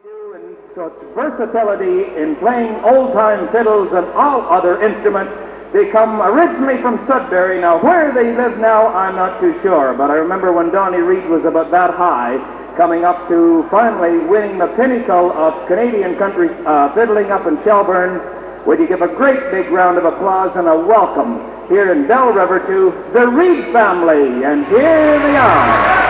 do in such versatility in playing old-time fiddles and all other instruments. They come originally from Sudbury. Now, where they live now, I'm not too sure, but I remember when Donny Reed was about that high, coming up to finally winning the pinnacle of Canadian country fiddling up in Shelburne. Would you give a great big round of applause and a welcome here in Bell River to the Reed family, and here they are.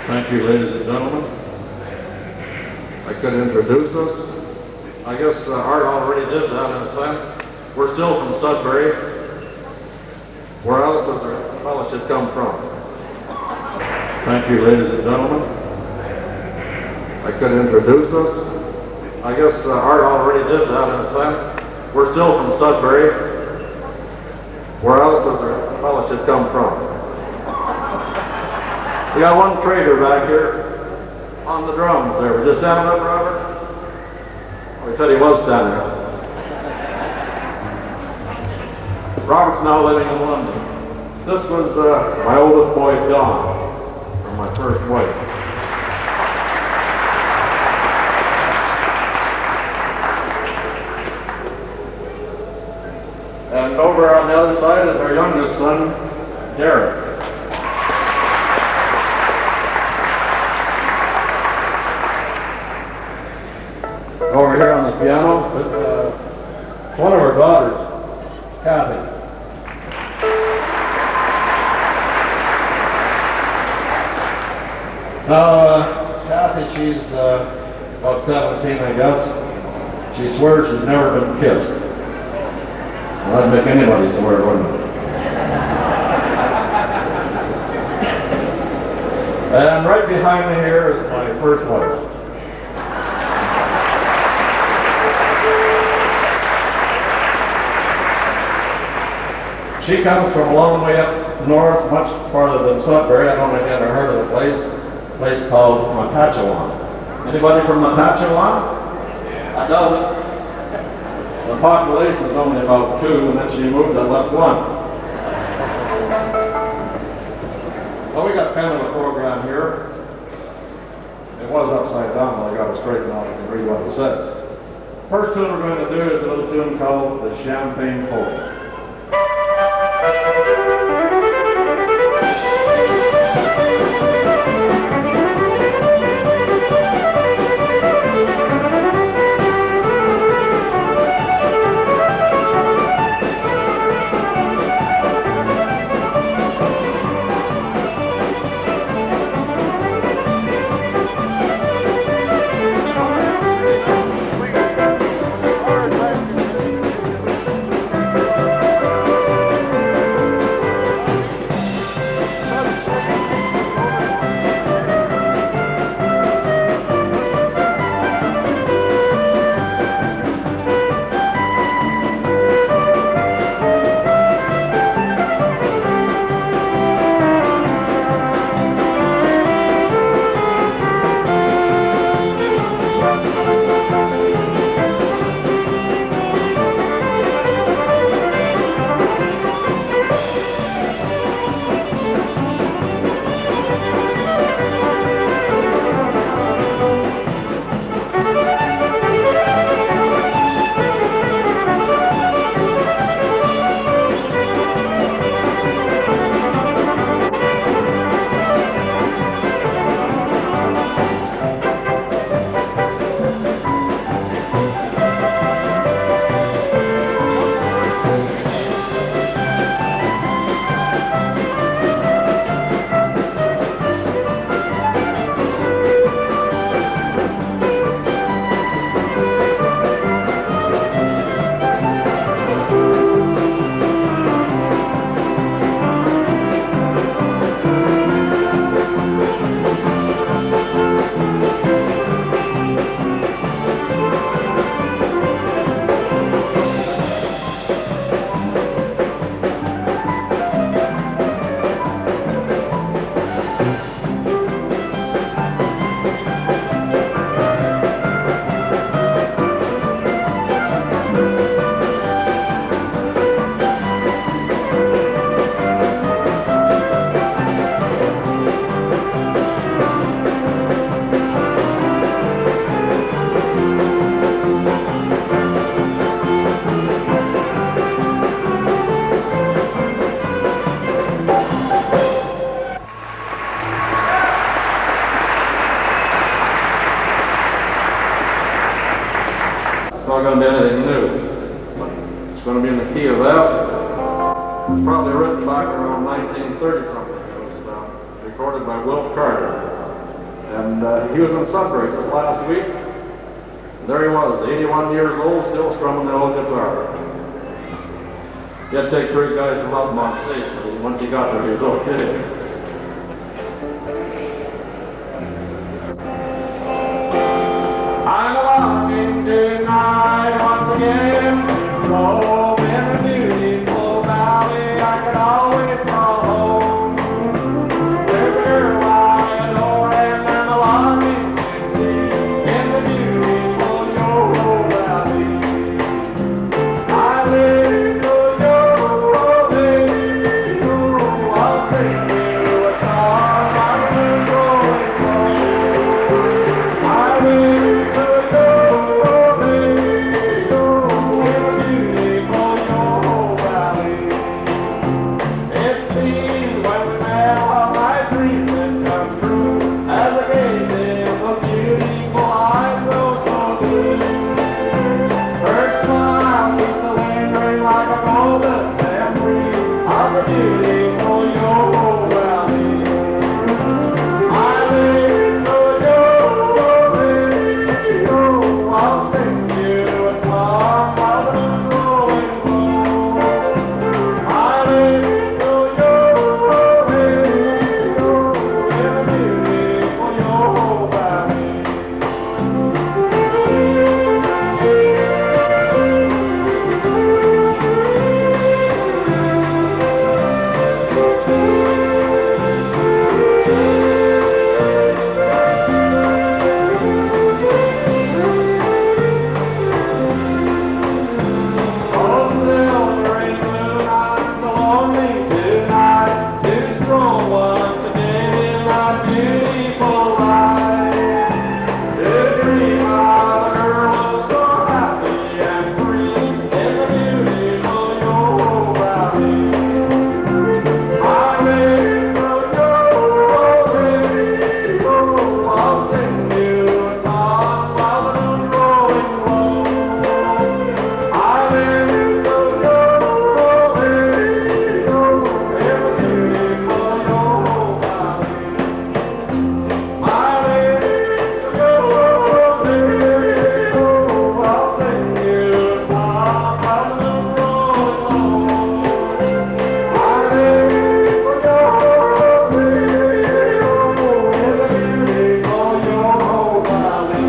Thank you, ladies and gentlemen. I could introduce us. I guess Art already did that in a sense. We're still from Sudbury. Where else does the fellowship come from? Thank you, ladies and gentlemen. I could introduce us. I guess Art already did that in a sense. We're still from Sudbury. Where else does the fellowship come from? We got one trader back here on the drums there. Was you standing up, Robert? Oh, he said he was standing up. Robert's now living in London. This was my oldest boy, Don, from my first wife. And over on the other side is our youngest son, Derek. Over here on the piano, one of our daughters, Kathy. Now, Kathy, she's about 17, I guess. She swears she's never been kissed. Well, that'd make anybody swear, wouldn't it? And right behind me here is my first wife. She comes from a long way up north, much farther than Sudbury. I don't know if you ever heard of the place called Matachewan. Anybody from Matachewan? I don't. The population was only about 2, and then she moved and left 1. Well, we got kind of a program here. It was upside down, but I got it straightened out. I can read what it says. First tune we're going to do is a little tune called the Champagne Polka. not going to be anything new. But it's going to be in the key of F. It's probably written back around 1930 something. It was recorded by Will Carter. And he was in Sudbury just last week. There he was, 81 years old, still strumming the old guitar. He had to take 3 guys to help him on stage, but once he got there, he was okay. I'm walking tonight once again, so in a beautiful valley I could always call home. There's a girl I adore and I'm a longing to see in the beautiful Yoho Valley. I live in the Yoho Valley, I'll sing you a song on the moon growing low. I live in the Yoho Valley, in the beautiful Yoho Valley. It seems when we met all my dreams had come true, as I gazed in the beautiful eyes grow so blue. Her smile keeps the lingering like a golden memory of the beautiful Yoho Valley. I live in the Yoho Valley, oh, I'll sing you a song while the moon's rolling low. I live in the Yoho Valley, oh, in the beautiful Yoho Valley. Oh, silvering moon, I'm so lonely tonight, to stroll once again in that beautiful light. To dream of a girl so happy and free in the beautiful Yoho Valley. I live in the Yoho Valley, oh, I'll sing you a song while the moon's rolling low. I live in the Yoho Valley, oh, in the beautiful Yoho Valley. I live in the Yoho Valley, oh, I'll sing you a song while the moon's rolling low. I live in the Yoho Valley, oh, in the beautiful Yoho Valley.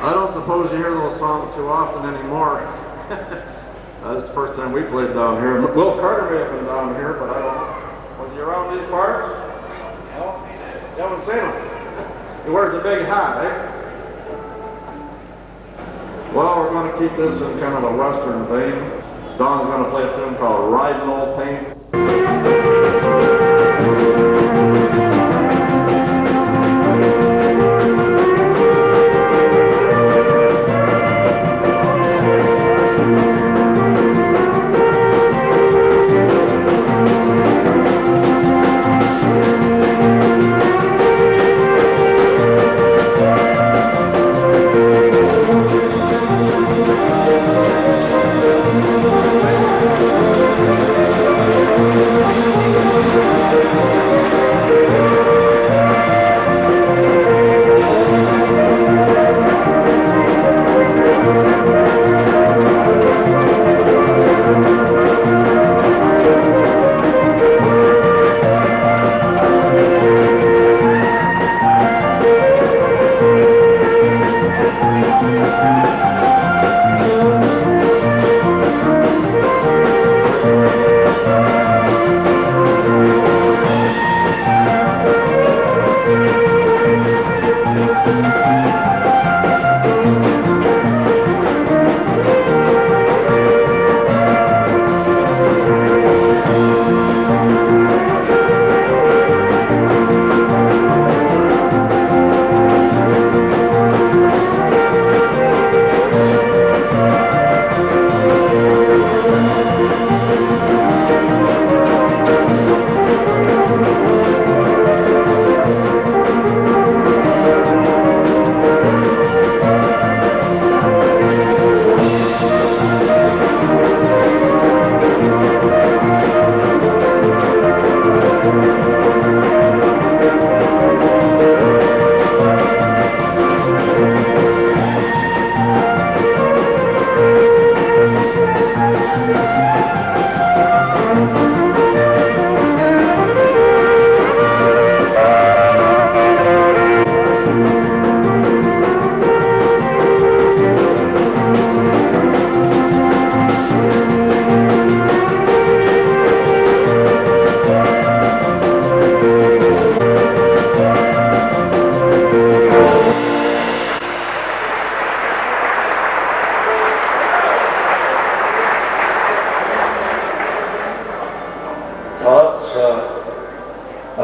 I don't suppose you hear those songs too often anymore. This is the first time we played down here. Will Carter may have been down here, but I don't know. Was he around these parts? No? You haven't seen him. He wears a big hat, eh? Well, we're going to keep this in kind of a western vein. Don's going to play a tune called Riding Old Paint.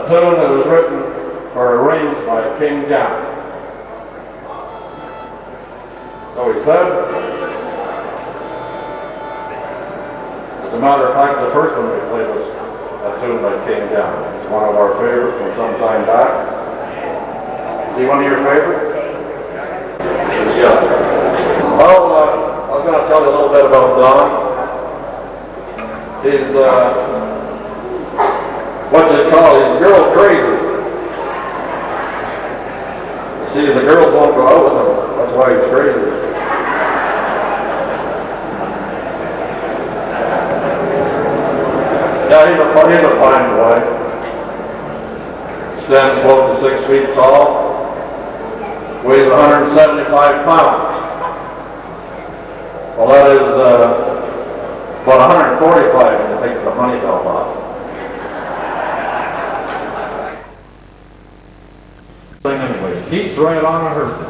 tune that was written or arranged by King John. So he said, as a matter of fact, the first one we played was a tune by King John. It's one of our favorites from some time back. Is he one of your favorites? Yeah. Well, I was going to tell you a little bit about Don. He's what you call, he's girl crazy. See, the girls won't go out with him. That's why he's crazy. Yeah, he's a fine boy. Stands 12 to 6 feet tall. Weighs 175 pounds. Well, that is about 145 when you take the honey belt off. Thing anyway, keeps right on a hurt.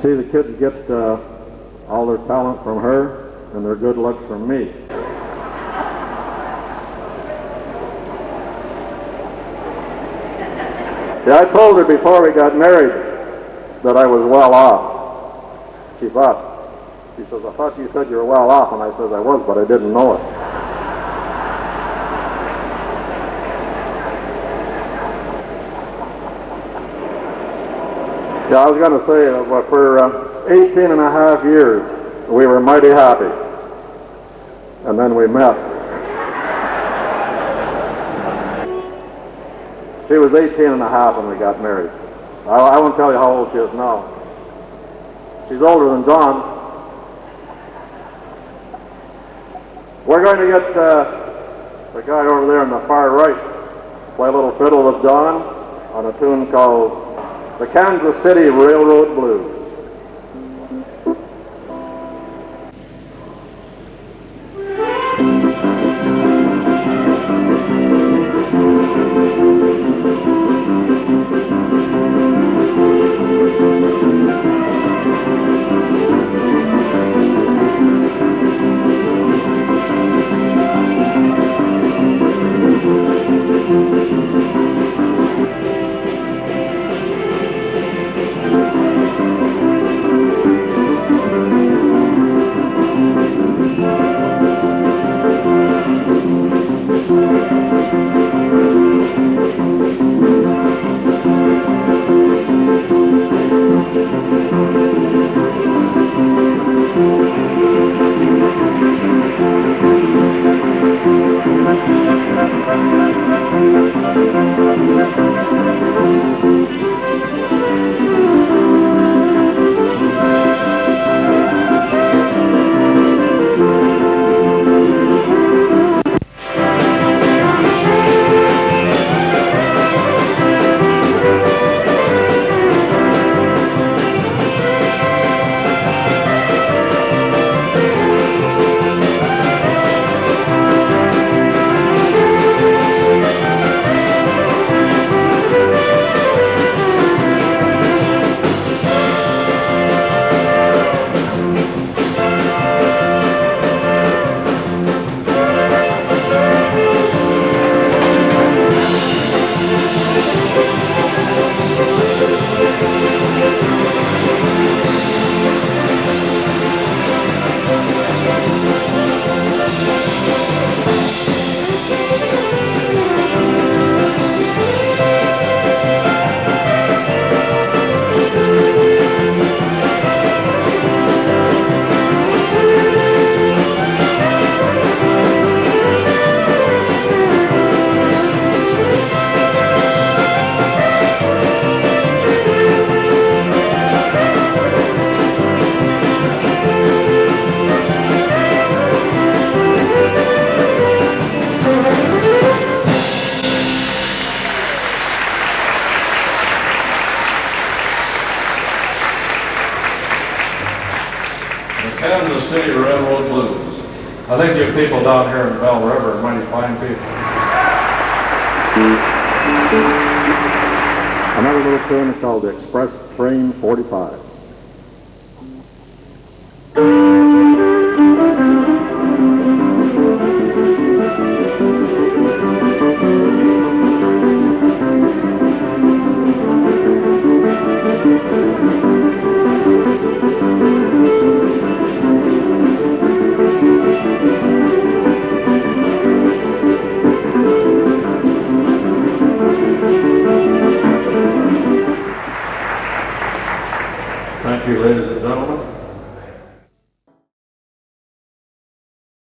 See, the kids get all their talent from her and their good looks from me. See, I told her before we got married that I was well off. She says, I thought you said you were well off, and I said I was, but I didn't know it. Yeah, I was going to say, for 18 and a half years, we were mighty happy. and then we met. She was 18 and a half when we got married. I won't tell you how old she is now. She's older than Don. We're going to get the guy over there on the far right to play a little fiddle with Don on a tune called The Kansas City Railroad Blues. Kansas City Railroad Blues. I think you people down here in Bell River are mighty fine people. Another little tune called the Express Train 45. Thank you, ladies and gentlemen.